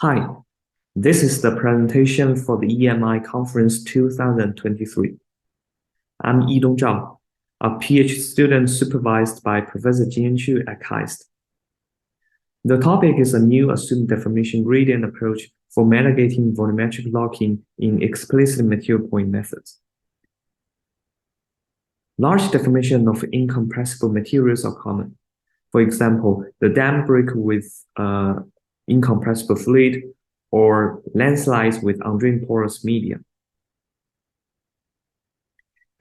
Hi, this is the presentation for the EMI Conference 2023. I'm Yidong Zhao, a PhD student supervised by Professor Jian Xu at KAIST. The topic is a new assumed deformation gradient approach for mitigating volumetric locking in explicit material point methods. Large deformation of incompressible materials are common. For example, the dam break with incompressible fluid or landslides with undrained porous medium.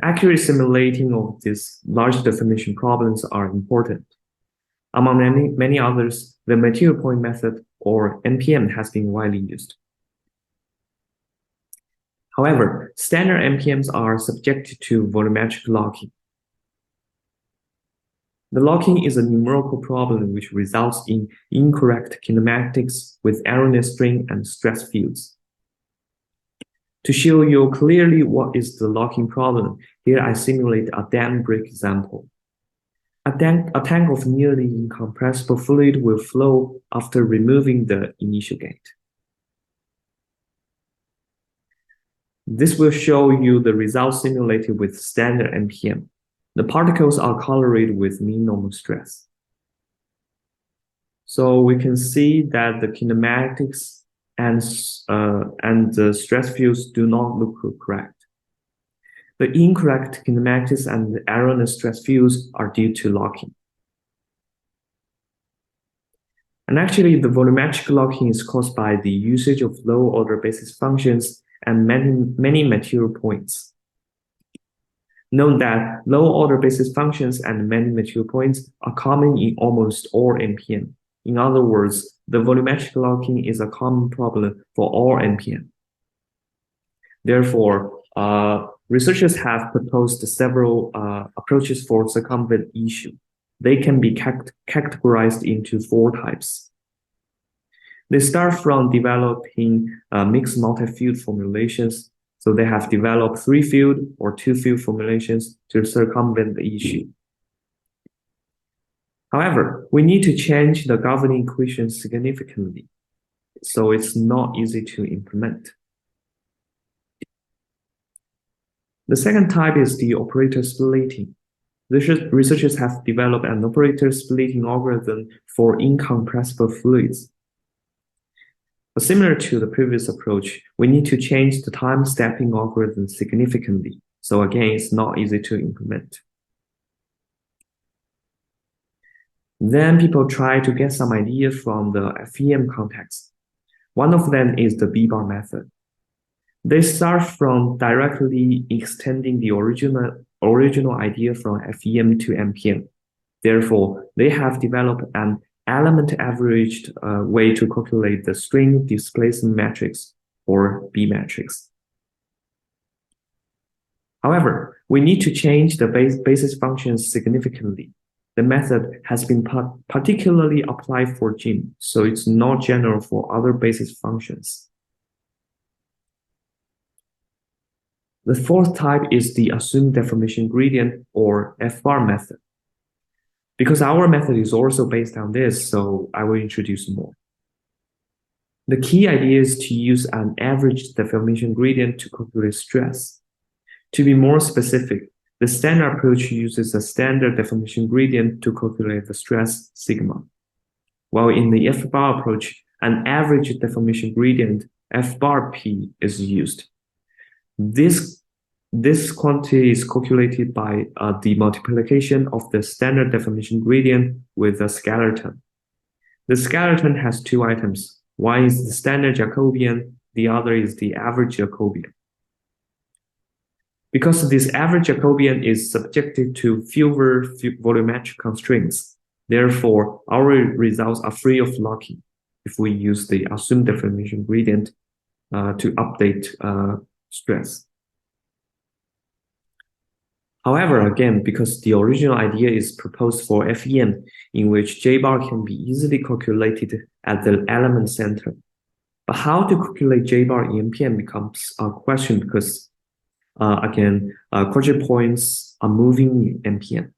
Accurate simulating of these large deformation problems are important. Among many others, the material point method, or MPM, has been widely used. However, standard MPMs are subject to volumetric locking. The locking is a numerical problem which results in incorrect kinematics with erroneous strain and stress fields. To show you clearly what is the locking problem, here I simulate a dam break example. A tank of nearly incompressible fluid will flow after removing the initial gate. This will show you the results simulated with standard MPM. The particles are colored with mean normal stress. So we can see that the kinematics and the stress fields do not look correct. The incorrect kinematics and the erroneous stress fields are due to locking. And actually, the volumetric locking is caused by the usage of low-order basis functions and many material points. Note that low-order basis functions and many material points are common in almost all MPM. In other words, the volumetric locking is a common problem for all MPM. Therefore, researchers have proposed several approaches for circumvent issue. They can be categorized into 4 types. They start from developing mixed multi-field formulations. So they have developed 3-field or 2-field formulations to circumvent the issue. However, we need to change the governing equation significantly, so it's not easy to implement. The second type is the operator splitting. Researchers have developed an operator splitting algorithm for incompressible fluids. But similar to the previous approach, we need to change the time stepping algorithm significantly. So again, it's not easy to implement. Then people try to get some idea from the FEM context. One of them is the B-bar method. They start from directly extending the original idea from FEM to MPM. Therefore, they have developed an element averaged way to calculate the string displacement matrix, or B matrix. However, we need to change the basis functions significantly. The method has been particularly applied for gym, so it's not general for other basis functions. The fourth type is the assumed deformation gradient, or F-bar method. Because our method is also based on this, so I will introduce more. The key idea is to use an average deformation gradient to calculate stress. To be more specific, the standard approach uses a standard deformation gradient to calculate the stress sigma, while in the F-bar approach, an average deformation gradient, F-bar P, is used. This quantity is calculated by the multiplication of the standard deformation gradient with the scalar term. The scalar term has 2 items. One is the standard Jacobian, the other is the average Jacobian. Because this average Jacobian is subjected to fewer volumetric constraints, therefore, our results are free of locking if we use the assumed deformation gradient to update stress. However, again, because the original idea is proposed for FEM, in which J-bar can be easily calculated at the element center. But how to calculate J-bar in MPM becomes a question because, again, quadrant points are moving in MPM.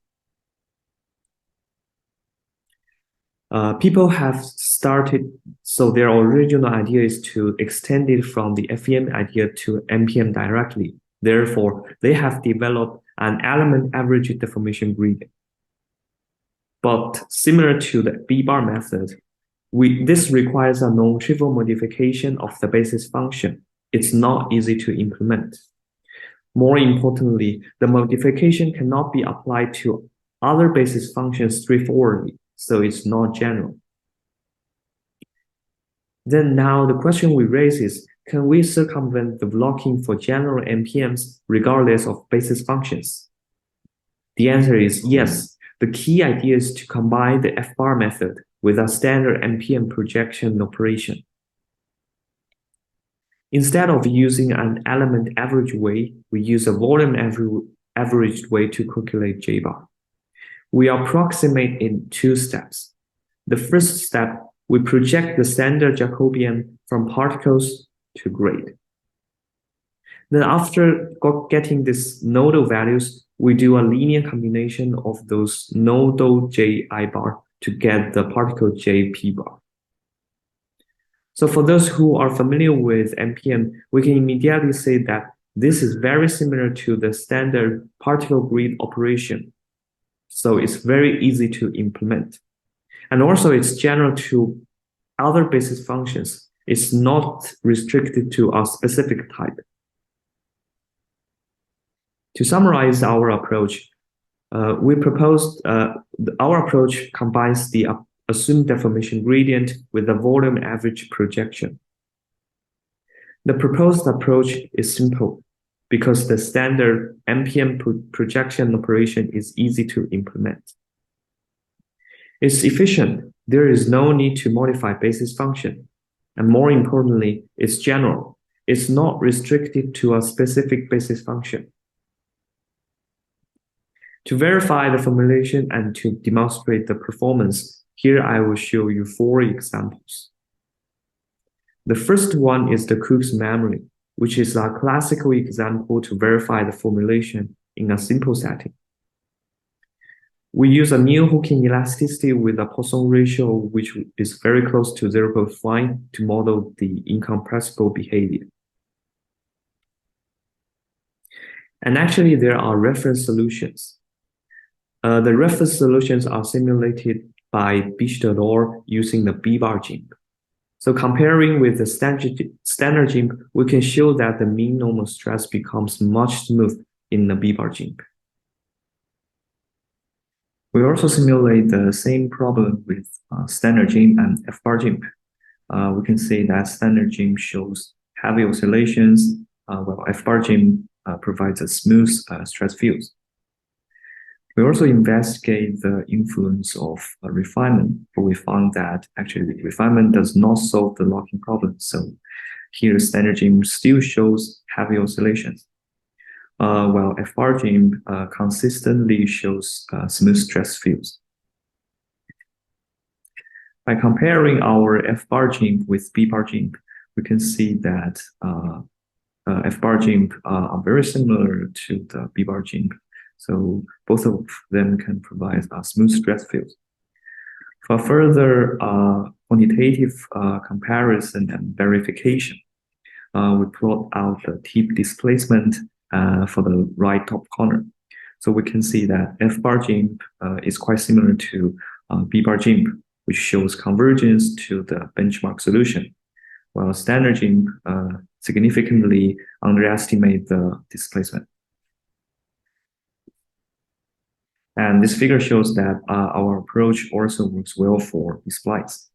People have started, so their original idea is to extend it from the FEM idea to MPM directly. Therefore, they have developed an element average deformation gradient. But similar to the B-bar method, this requires a non-trivial modification of the basis function. It's not easy to implement. More importantly, the modification cannot be applied to other basis functions straightforwardly, so it's not general. Then now the question we raise is, can we circumvent the locking for general MPMs regardless of basis functions? The answer is yes. The key idea is to combine the F-bar method with a standard MPM projection operation. Instead of using an element average way, we use a volume averaged way to calculate J-bar. We approximate in two steps. The first step, we project the standard Jacobian from particles to grid. Then after getting these nodal values, we do a linear combination of those nodal J I bar to get the particle J P bar. So for those who are familiar with MPM, we can immediately say that this is very similar to the standard particle grid operation. So it's very easy to implement. And also it's general to other basis functions. It's not restricted to a specific type. To summarize our approach, we proposed our approach combines the assumed deformation gradient with the volume average projection. The proposed approach is simple because the standard MPM projection operation is easy to implement. It's efficient. There is no need to modify basis function. And more importantly, it's general. It's not restricted to a specific basis function. To verify the formulation and to demonstrate the performance, here I will show you 4 examples. The first one is the Cook's memory, which is a classical example to verify the formulation in a simple setting. We use a new Hawking elasticity with a Poisson ratio, which is very close to 0.5 to model the incompressible behavior. And actually, there are reference solutions. The reference solutions are simulated by Bichter using the B-bar GIMP. So comparing with the standard GIMP, we can show that the mean normal stress becomes much smooth in the B-bar GIMP. We also simulate the same problem with standard GIMP and F-bar GIMP. We can see that standard GIMP shows heavy oscillations, while F-bar GIMP provides a smooth stress fields. We also investigate the influence of refinement, but we found that actually refinement does not solve the locking problem. So here standard GIMP still shows heavy oscillations, while F-bar GIMP consistently shows smooth stress fields. By comparing our F-bar GIMP with B-bar GIMP, we can see that F-bar GIMP are very similar to the B-bar GIMP. So both of them can provide smooth stress fields. For further quantitative comparison and verification, we plot out the tip displacement for the right top corner. So we can see that F-bar GIMP is quite similar to B-bar GIMP, which shows convergence to the benchmark solution, while standard GIMP significantly underestimate the displacement. And this figure shows that our approach also works well for B-splice.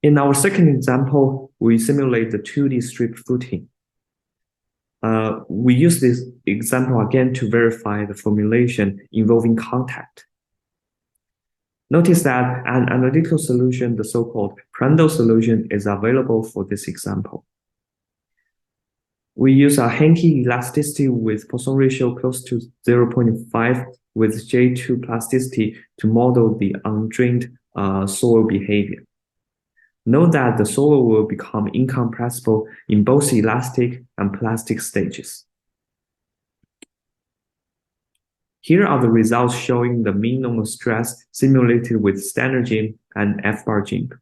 In our second example, we simulate the 2D strip footing. We use this example again to verify the formulation involving contact. Notice that an analytical solution, the so-called Prandtl solution, is available for this example. We use a Henke elasticity with Poisson ratio close to 0.5 with J2 plasticity to model the undrained soil behavior. Note that the soil will become incompressible in both elastic and plastic stages. Here are the results showing the mean normal stress simulated with standard GIMP and F-bar GIMP.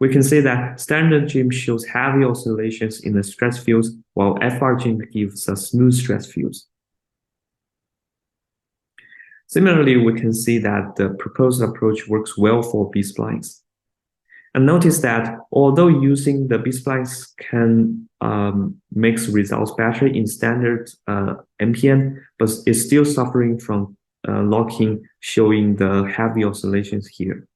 We can see that standard GIMP shows heavy oscillations in the stress fields, while F-bar GIMP gives us smooth stress fields. Similarly, we can see that the proposed approach works well for B-splines. And notice that although using the B-splines can make results better in standard MPM, but it's still suffering from locking, showing the heavy oscillations here.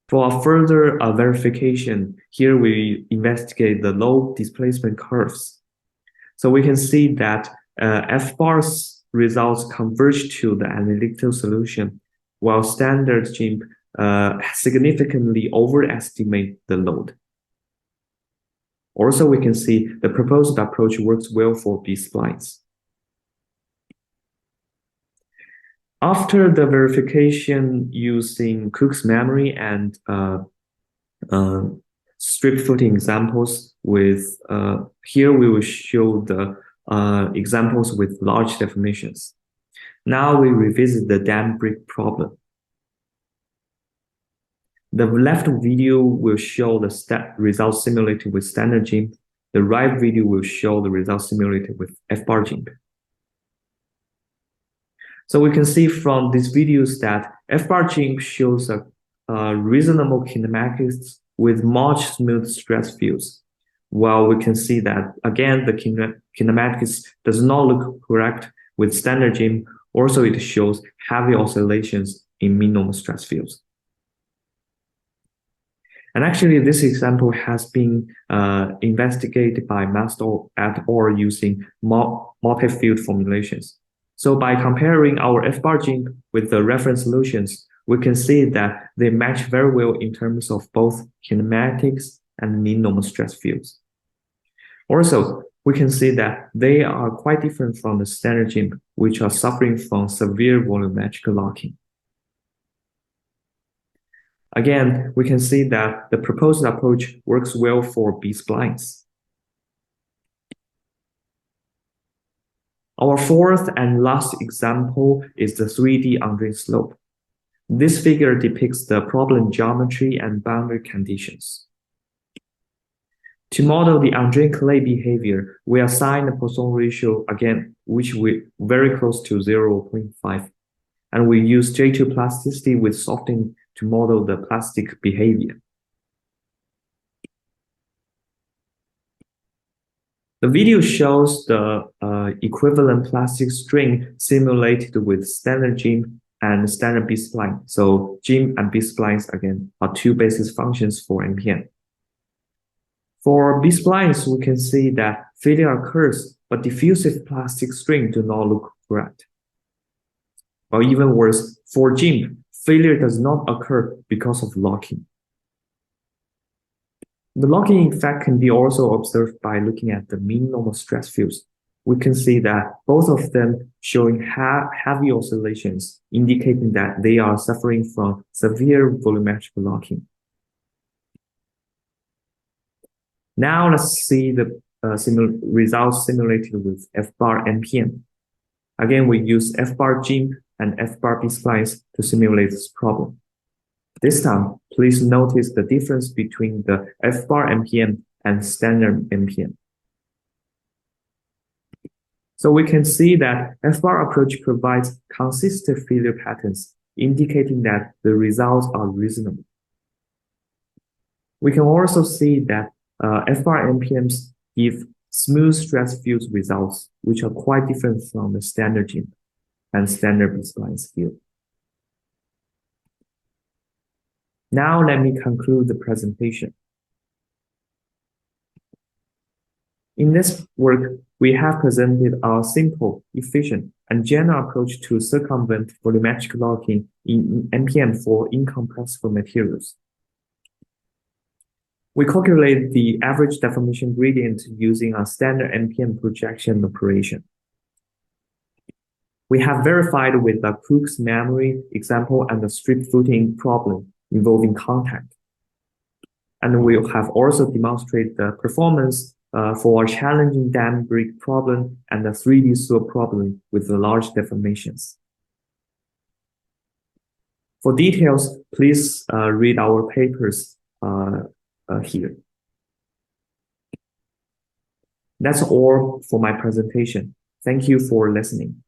For further verification, here we investigate the low displacement curves. So we can see that F-bar's results converge to the analytical solution, while standard GIMP significantly overestimate the load. Also, we can see the proposed approach works well for B-splines. After the verification using Cook's memory and strip footing examples with, here we will show the examples with large deformations. Now we revisit the dam brick problem. The left video will show the results simulated with standard GIMP. The right video will show the results simulated with F-bar GIMP. So we can see from these videos that F-bar GIMP shows a reasonable kinematics with much smooth stress fields, while we can see that, again, the kinematics does not look correct with standard GIMP. Also, it shows heavy oscillations in mean normal stress fields. And actually, this example has been investigated by Master et al. Using multi-field formulations. So by comparing our F-bar GIMP with the reference solutions, we can see that they match very well in terms of both kinematics and mean normal stress fields. Also, we can see that they are quite different from the standard GIMP, which are suffering from severe volumetric locking. Again, we can see that the proposed approach works well for B-splines. Our fourth and last example is the 3D undrained slope. This figure depicts the problem geometry and boundary conditions. To model the undrained clay behavior, we assign the Poisson ratio, again, which we very close to 0.5. And we use J2 plasticity with softening to model the plastic behavior. The video shows the equivalent plastic string simulated with standard GIMP and standard B-spline. So GIMP and B-splines, again, are two basis functions for MPM. For B-splines, we can see that failure occurs, but diffusive plastic string do not look correct. Or even worse, for GIMP, failure does not occur because of locking. The locking effect can be also observed by looking at the mean normal stress fields. We can see that both of them showing heavy oscillations, indicating that they are suffering from severe volumetric locking. Now let's see the results simulated with F-bar MPM. Again, we use F-bar GIMP and F-bar B-splines to simulate this problem. This time, please notice the difference between the F-bar MPM and standard MPM. So we can see that F-bar approach provides consistent failure patterns, indicating that the results are reasonable. We can also see that F-bar MPMs give smooth stress field results, which are quite different from the standard GIMP and standard B-splines field. Now let me conclude the presentation. In this work, we have presented a simple, efficient, and general approach to circumvent volumetric locking in MPM for incompressible materials. We calculate the average deformation gradient using a standard MPM projection operation. We have verified with the Cook's memory example and the strip footing problem involving contact. And we have also demonstrated the performance for a challenging dam break problem and a 3D sewer problem with large deformations. For details, please read our papers here. That's all for my presentation. Thank you for listening.